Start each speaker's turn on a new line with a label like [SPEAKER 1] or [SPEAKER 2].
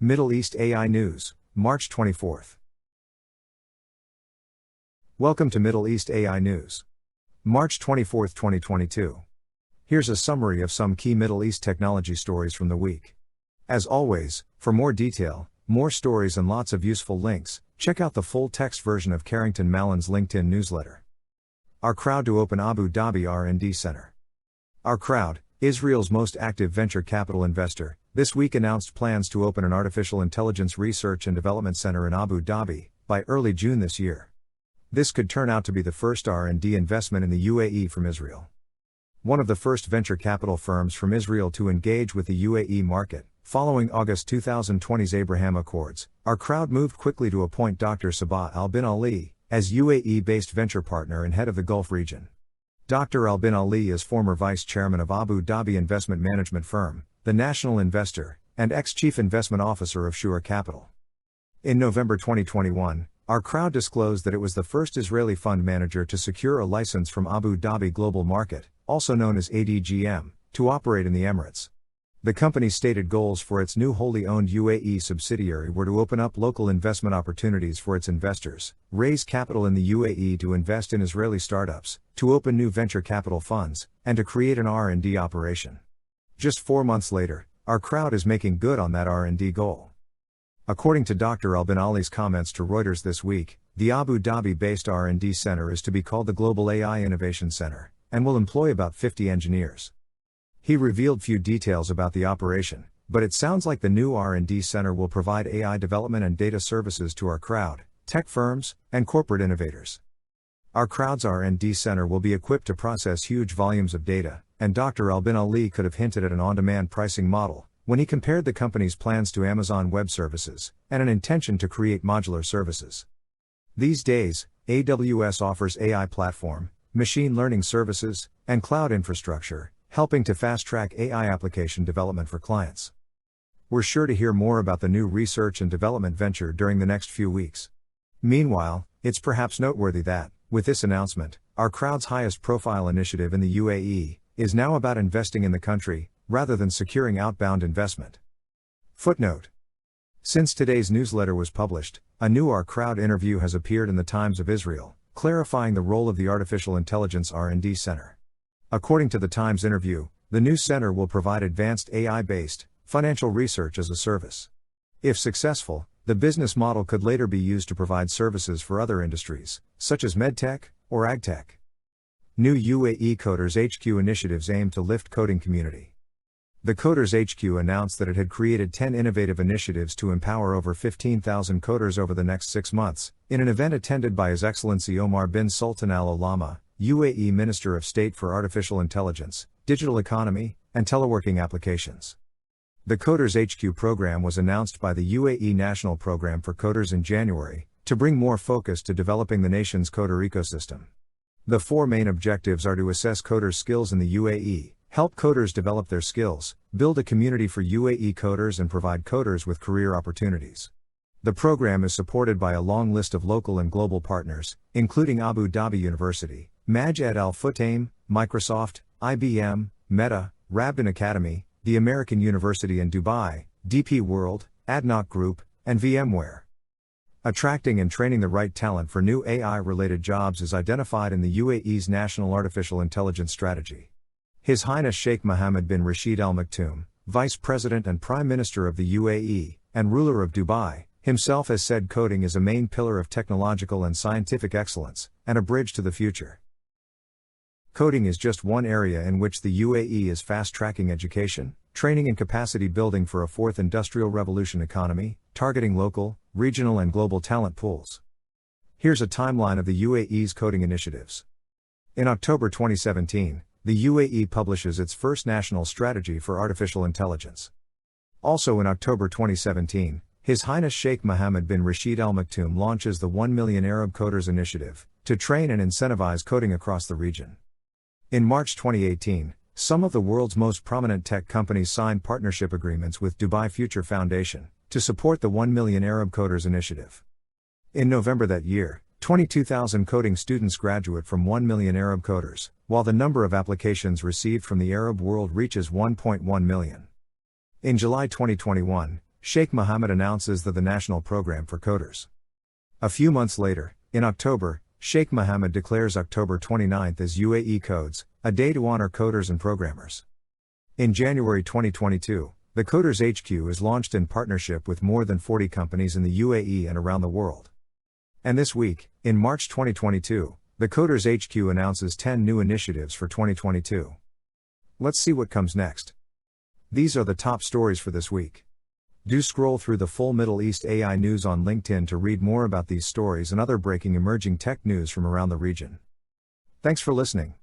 [SPEAKER 1] Middle East AI News, March 24th. Welcome to Middle East AI News. March 24, 2022. Here's a summary of some key Middle East technology stories from the week. As always, for more detail, more stories and lots of useful links, check out the full text version of Carrington Malin's LinkedIn newsletter. OurCrowd to open Abu Dhabi R&D Center. OurCrowd, Israel's most active venture capital investor, this week announced plans to open an artificial intelligence research and development center in Abu Dhabi by early June this year. This could turn out to be the first R&D investment in the UAE from Israel. One of the first venture capital firms from Israel to engage with the UAE market, following August 2020's Abraham Accords, OurCrowd moved quickly to appoint Dr. Sabah Al Bin Ali as UAE-based venture partner and head of the Gulf region. Dr. Al Bin Ali is former vice chairman of Abu Dhabi investment management firm, the National Investor, and ex-chief investment officer of Shura Capital. In November 2021, OurCrowd disclosed that it was the first Israeli fund manager to secure a license from Abu Dhabi Global Market, also known as ADGM, to operate in the Emirates. The company's stated goals for its new wholly owned UAE subsidiary were to open up local investment opportunities for its investors, raise capital in the UAE to invest in Israeli startups, to open new venture capital funds, and to create an R&D operation. Just 4 months later, OurCrowd is making good on that R&D goal. According to Dr. Al Bin Ali's comments to Reuters this week, the Abu Dhabi-based R&D center is to be called the Global AI Innovation Center, and will employ about 50 engineers. He revealed few details about the operation, but it sounds like the new R&D center will provide AI development and data services to OurCrowd, tech firms, and corporate innovators. OurCrowd's R&D center will be equipped to process huge volumes of data, and Dr. Al Bin Ali could have hinted at an on-demand pricing model when he compared the company's plans to Amazon Web Services, and an intention to create modular services. These days, AWS offers AI platform, machine learning services, and cloud infrastructure, helping to fast-track AI application development for clients. We're sure to hear more about the new research and development venture during the next few weeks. Meanwhile, it's perhaps noteworthy that, with this announcement, OurCrowd's highest-profile initiative in the UAE is now about investing in the country, rather than securing outbound investment. Footnote. Since today's newsletter was published, a new OurCrowd interview has appeared in the Times of Israel, clarifying the role of the Artificial Intelligence R&D Center. According to the Times interview, the new center will provide advanced AI-based, financial research as a service. If successful, the business model could later be used to provide services for other industries, such as medtech or agtech. New UAE Coders HQ initiatives aim to lift coding community. The Coders HQ announced that it had created 10 innovative initiatives to empower over 15,000 coders over the next 6 months, in an event attended by His Excellency Omar bin Sultan Al Olama, UAE Minister of State for Artificial Intelligence, Digital Economy, and Teleworking Applications. The Coders HQ program was announced by the UAE National Program for Coders in January, to bring more focus to developing the nation's coder ecosystem. The 4 main objectives are to assess coders' skills in the UAE, help coders develop their skills, build a community for UAE coders and provide coders with career opportunities. The program is supported by a long list of local and global partners, including Abu Dhabi University, Majd Al Futtaim, Microsoft, IBM, Meta, Rabin Academy, the American University in Dubai, DP World, ADNOC Group, and VMware. Attracting and training the right talent for new AI-related jobs is identified in the UAE's National Artificial Intelligence Strategy. His Highness Sheikh Mohammed bin Rashid Al Maktoum, Vice President and Prime Minister of the UAE, and ruler of Dubai, himself has said coding is a main pillar of technological and scientific excellence, and a bridge to the future. Coding is just one area in which the UAE is fast-tracking education, training and capacity building for a fourth industrial revolution economy, targeting local, regional and global talent pools. Here's a timeline of the UAE's coding initiatives. In October 2017, the UAE publishes its first national strategy for artificial intelligence. Also in October 2017, His Highness Sheikh Mohammed bin Rashid Al Maktoum launches the 1 Million Arab Coders Initiative, to train and incentivize coding across the region. In March 2018, some of the world's most prominent tech companies signed partnership agreements with Dubai Future Foundation, to support the 1 Million Arab Coders Initiative. In November that year, 22,000 coding students graduate from 1 million Arab coders, while the number of applications received from the Arab world reaches 1.1 million. In July 2021, Sheikh Mohammed announces the National Program for Coders. A few months later, in October, Sheikh Mohammed declares October 29 as UAE Codes, a day to honor coders and programmers. In January 2022, the Coders HQ is launched in partnership with more than 40 companies in the UAE and around the world. And this week, in March 2022, the Coders HQ announces 10 new initiatives for 2022. Let's see what comes next. These are the top stories for this week. Do scroll through the full Middle East AI news on LinkedIn to read more about these stories and other breaking emerging tech news from around the region. Thanks for listening.